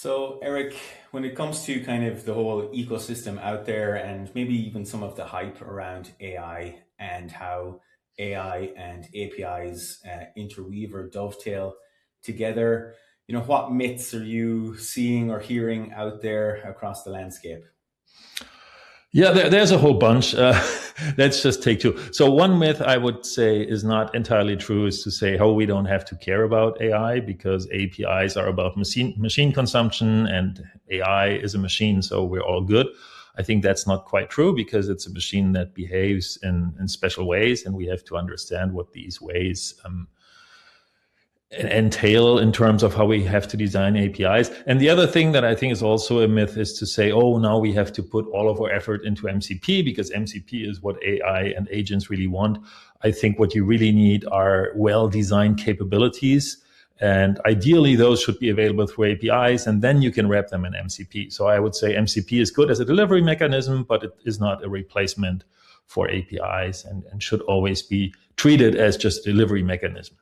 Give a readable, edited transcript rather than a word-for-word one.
So, Eric, when it comes to kind of the whole ecosystem out there and maybe even some of the hype around AI and how AI and APIs interweave or dovetail together, what myths are you seeing or hearing out there across the landscape? Yeah, there's a whole bunch. Let's just take two. So one myth I would say is not entirely true is to say, oh, we don't have to care about AI because APIs are about machine consumption and AI is a machine, so we're all good. I think that's not quite true because it's a machine that behaves in special ways, and we have to understand what these ways entail in terms of how we have to design APIs. And the other thing that I think is also a myth is to say, oh, now we have to put all of our effort into MCP because MCP is what AI and agents really want. I think what you really need are well-designed capabilities. And ideally, those should be available through APIs, and then you can wrap them in MCP. So I would say MCP is good as a delivery mechanism, but it is not a replacement for APIs and should always be treated as just a delivery mechanism.